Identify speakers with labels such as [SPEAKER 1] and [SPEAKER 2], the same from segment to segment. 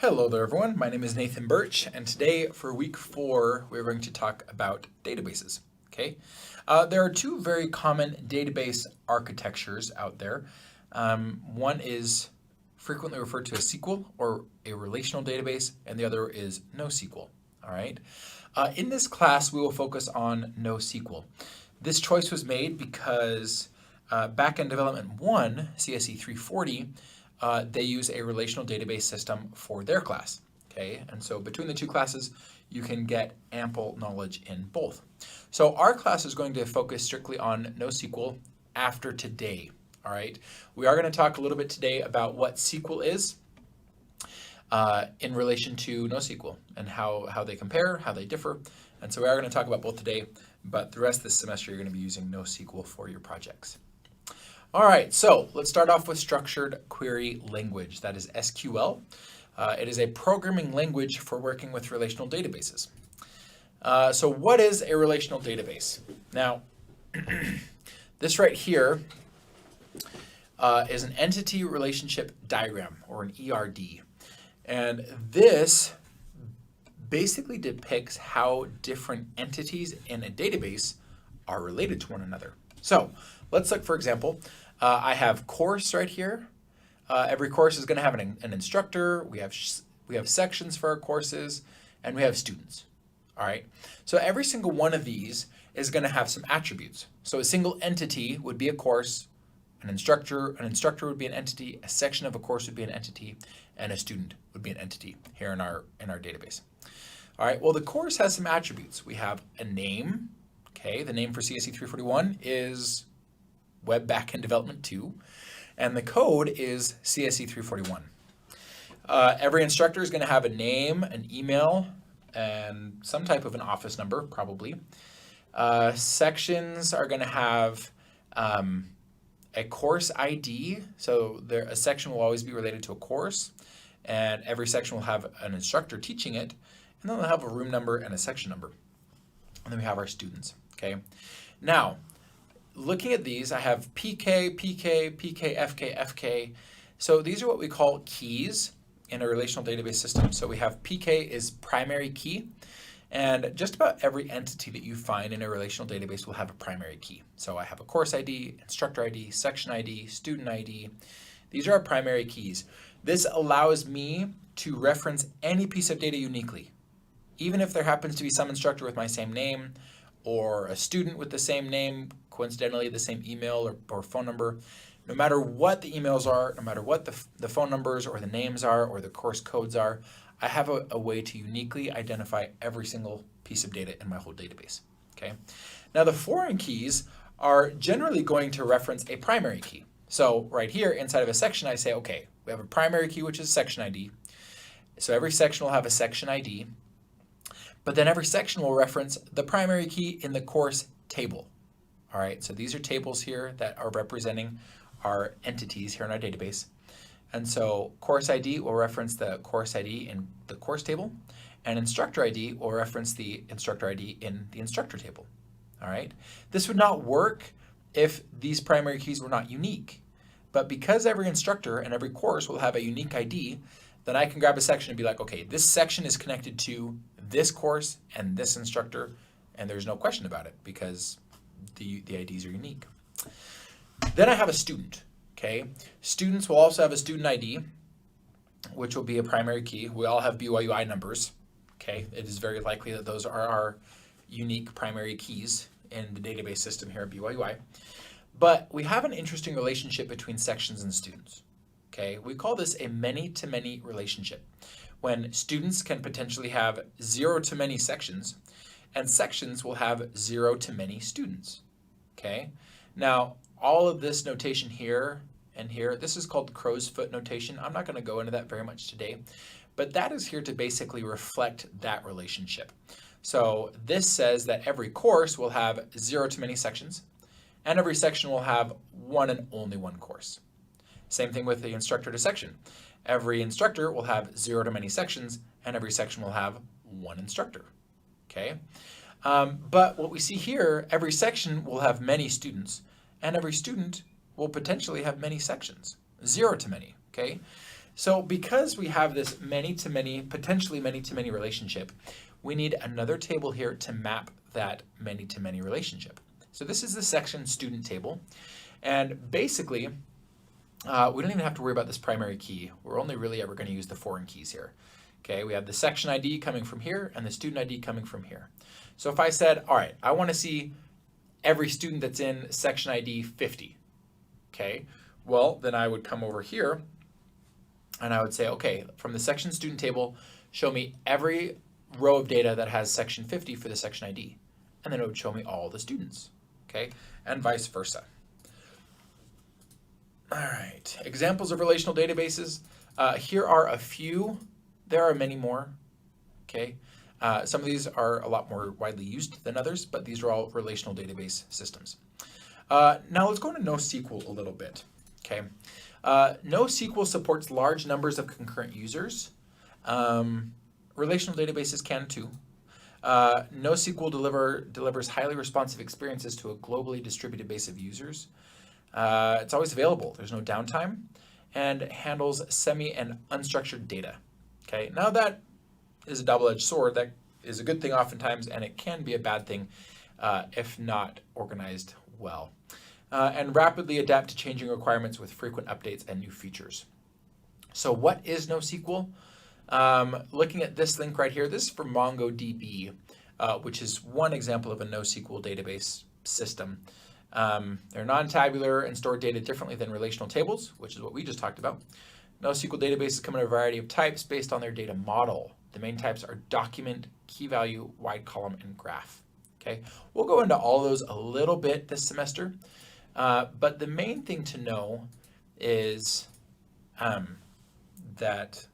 [SPEAKER 1] Hello there everyone, my name is Nathan Birch, and today for week 4 we're going to talk about databases. Okay, there are two very common database architectures out there. One is frequently referred to as SQL or a relational database, and the other is NoSQL. All right. In this class we will focus on NoSQL. This choice was made because backend development 1, CSE340, they use a relational database system for their class. Okay, and so between the two classes, you can get ample knowledge in both. So our class is going to focus strictly on NoSQL after today. All right, we are going to talk a little bit today about what SQL is in relation to NoSQL and how they compare, how they differ. And so we are going to talk about both today, but the rest of this semester you're going to be using NoSQL for your projects. All right, so let's start off with structured query language, that is SQL. It is a programming language for working with relational databases. So what is a relational database? Now, this right here is an entity relationship diagram, or an ERD. And this basically depicts how different entities in a database are related to one another. So let's look, for example, I have course right here. Every course is going to have an instructor. We have sections for our courses, and we have students. All right. So every single one of these is going to have some attributes. So a single entity would be a course, an instructor would be an entity, a section of a course would be an entity, and a student would be an entity here in our database. All right. Well, the course has some attributes. We have a name. Okay. The name for CSE341 is Web Backend Development 2, and the code is CSE341. Every instructor is going to have a name, an email, and some type of an office number, probably. Sections are going to have a course ID, so a section will always be related to a course, and every section will have an instructor teaching it, and then they'll have a room number and a section number. And then we have our students, okay? Now, looking at these, I have PK, PK, PK, FK, FK. So these are what we call keys in a relational database system. So we have PK is primary key, and just about every entity that you find in a relational database will have a primary key. So I have a course ID, instructor ID, section ID, student ID. These are our primary keys. This allows me to reference any piece of data uniquely. Even if there happens to be some instructor with my same name, or a student with the same name, coincidentally the same email or phone number, no matter what the emails are, no matter what the phone numbers or the names are or the course codes are, I have a way to uniquely identify every single piece of data in my whole database. Okay. Now the foreign keys are generally going to reference a primary key. So right here inside of a section, I say, okay, we have a primary key, which is section ID. So every section will have a section ID. But then every section will reference the primary key in the course table. All right, so these are tables here that are representing our entities here in our database. And so course ID will reference the course ID in the course table, and instructor ID will reference the instructor ID in the instructor table. All right, this would not work if these primary keys were not unique. But because every instructor and every course will have a unique ID, then I can grab a section and be like, okay, this section is connected to this course and this instructor, and there's no question about it because the IDs are unique. Then I have a student, okay? Students will also have a student ID, which will be a primary key. We all have BYUI numbers, okay? It is very likely that those are our unique primary keys in the database system here at BYUI. But we have an interesting relationship between sections and students, okay? We call this a many-to-many relationship, when students can potentially have 0 to many sections, and sections will have 0 to many students, okay? Now, all of this notation here and here, this is called crow's foot notation. I'm not going to go into that very much today, but that is here to basically reflect that relationship. So this says that every course will have 0 to many sections, and every section will have one and only one course. Same thing with the instructor to section. Every instructor will have 0 to many sections, and every section will have one instructor, okay? But what we see here, every section will have many students, and every student will potentially have many sections, 0 to many, okay? So because we have this many-to-many, potentially many-to-many relationship, we need another table here to map that many-to-many relationship. So this is the section student table. And basically, we don't even have to worry about this primary key. We're only really ever going to use the foreign keys here. Okay, we have the section ID coming from here and the student ID coming from here. So if I said, all right, I want to see every student that's in section ID 50. Okay, well, then I would come over here and I would say, okay, from the section student table, show me every row of data that has section 50 for the section ID. And then it would show me all the students, okay? And vice versa. All right, examples of relational databases. Here are a few. There are many more, okay? Some of these are a lot more widely used than others, but these are all relational database systems. Now let's go into NoSQL a little bit, okay? NoSQL supports large numbers of concurrent users. Relational databases can too. NoSQL delivers highly responsive experiences to a globally distributed base of users. It's always available. There's no downtime, and handles semi and unstructured data. Okay, now that is a double-edged sword. That is a good thing oftentimes, and it can be a bad thing if not organized well. And rapidly adapt to changing requirements with frequent updates and new features. So what is NoSQL? Looking at this link right here, this is from MongoDB, which is one example of a NoSQL database system. They're non-tabular and store data differently than relational tables, which is what we just talked about. NoSQL databases come in a variety of types based on their data model. The main types are document, key value, wide column, and graph. Okay, we'll go into all those a little bit this semester, but the main thing to know is that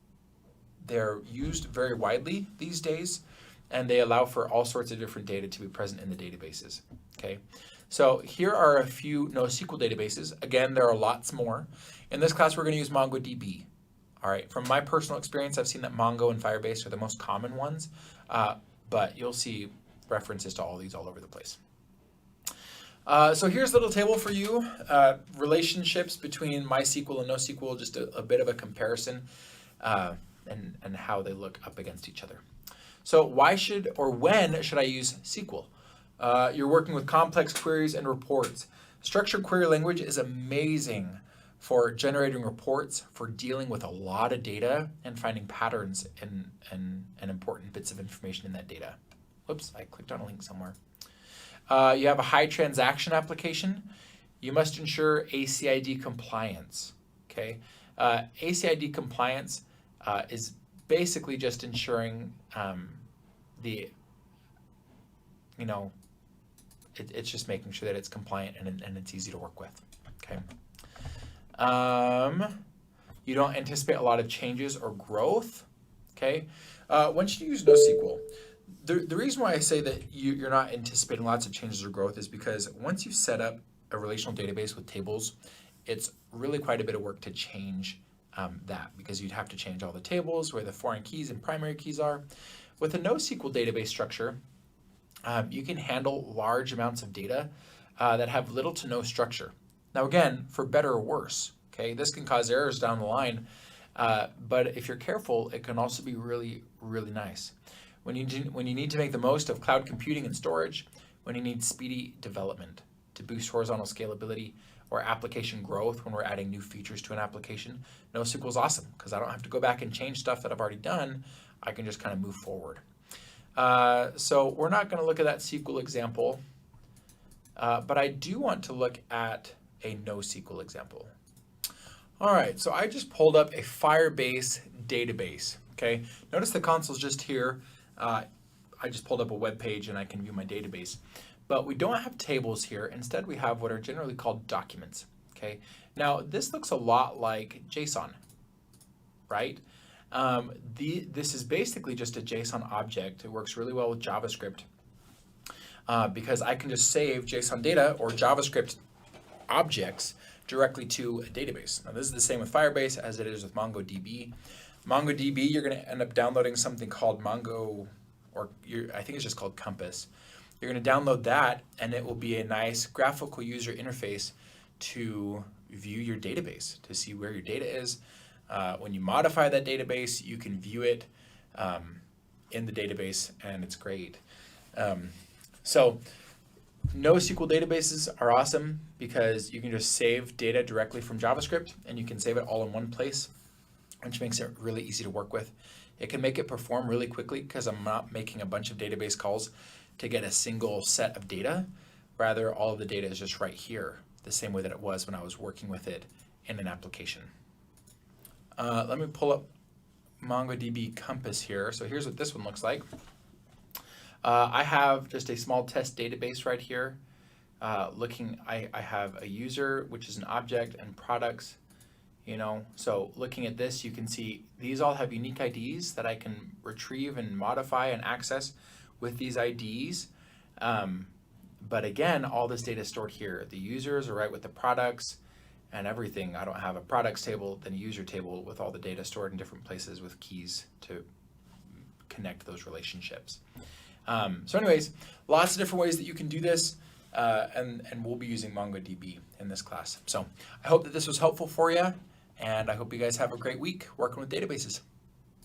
[SPEAKER 1] they're used very widely these days, and they allow for all sorts of different data to be present in the databases. Okay, so here are a few NoSQL databases. Again, there are lots more. In this class, we're going to use MongoDB. All right, from my personal experience, I've seen that Mongo and Firebase are the most common ones, but you'll see references to all these all over the place. So here's a little table for you, relationships between MySQL and NoSQL, just a bit of a comparison and how they look up against each other. So why should or when should I use SQL? You're working with complex queries and reports. Structured query language is amazing for generating reports, for dealing with a lot of data and finding patterns and important bits of information in that data. Whoops, I clicked on a link somewhere. You have a high transaction application. You must ensure ACID compliance, okay? ACID compliance is basically just ensuring it's just making sure that it's compliant and it's easy to work with, okay? You don't anticipate a lot of changes or growth, okay? When should you use NoSQL? The reason why I say that you're not anticipating lots of changes or growth is because once you've set up a relational database with tables, it's really quite a bit of work to change that, because you'd have to change all the tables, where the foreign keys and primary keys are. With a NoSQL database structure, you can handle large amounts of data that have little to no structure. Now again, for better or worse, okay, this can cause errors down the line, but if you're careful, it can also be really, really nice. When you need to make the most of cloud computing and storage, when you need speedy development to boost horizontal scalability or application growth when we're adding new features to an application, NoSQL is awesome because I don't have to go back and change stuff that I've already done. I can just kind of move forward. So we're not going to look at that SQL example, but I do want to look at a NoSQL example. All right, so I just pulled up a Firebase database, okay? Notice the console's just here. I just pulled up a web page and I can view my database. But we don't have tables here. Instead, we have what are generally called documents, okay? Now, this looks a lot like JSON, right? This is basically just a JSON object. It works really well with JavaScript because I can just save JSON data or JavaScript objects directly to a database. Now, this is the same with Firebase as it is with MongoDB. MongoDB, you're going to end up downloading something called Mongo, or I think it's just called Compass. You're going to download that, and it will be a nice graphical user interface to view your database, to see where your data is, When you modify that database, you can view it in the database, and it's great. So NoSQL databases are awesome because you can just save data directly from JavaScript, and you can save it all in one place, which makes it really easy to work with. It can make it perform really quickly because I'm not making a bunch of database calls to get a single set of data. Rather, all of the data is just right here, the same way that it was when I was working with it in an application. Let me pull up MongoDB Compass here. So here's what this one looks like. I have just a small test database right here. I have a user, which is an object, and products. So looking at this, you can see these all have unique IDs that I can retrieve and modify and access with these IDs. But again, all this data is stored here. The users are right with the products and everything. I don't have a products table, then a user table with all the data stored in different places with keys to connect those relationships. So anyways, lots of different ways that you can do this, and we'll be using MongoDB in this class. So I hope that this was helpful for you, and I hope you guys have a great week working with databases.